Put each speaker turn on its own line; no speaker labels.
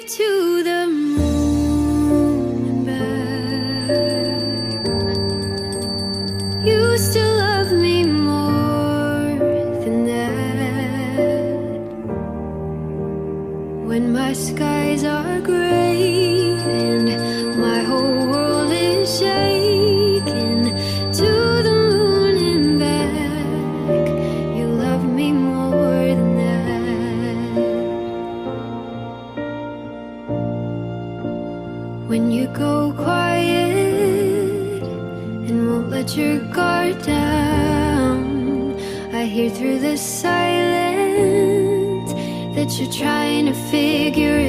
to the moon and back. You still love me more than that. When my skies are gray and my whole world is shaken, to the moon and back. You love me more than that. When you go quiet and won't let your guard down, I hear through the silence that you're trying to figure